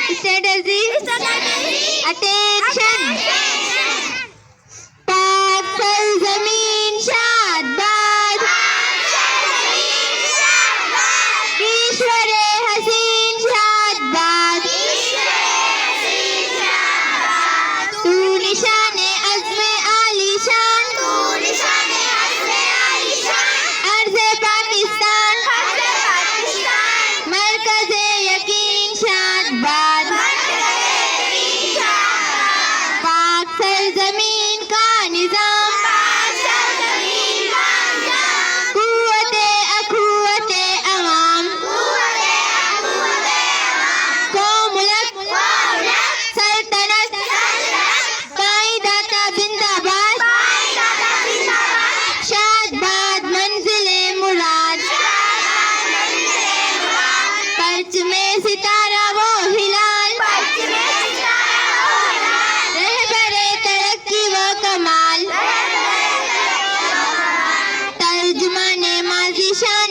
Strategy. Attention. पाक सरजमीन शादाबाद, ईश्वरे हसीन शादाबाद, तू निशाने अज़्मे आलीशान, अर्ज़े पाकिस्तान, मरकज़े यकीन शादाबाद, पाक सरजमीन का निज़ाम, कुव्वते अखुव्वते अवाम, कौमुलक सल्तनत, कायदाता जिंदाबाद, शादाबाद मंजिले मुराद, पर्च में सितारा वो हिलाल, रहबरे तरक्की वो कमाल, तर्जुमाने माज़ी शान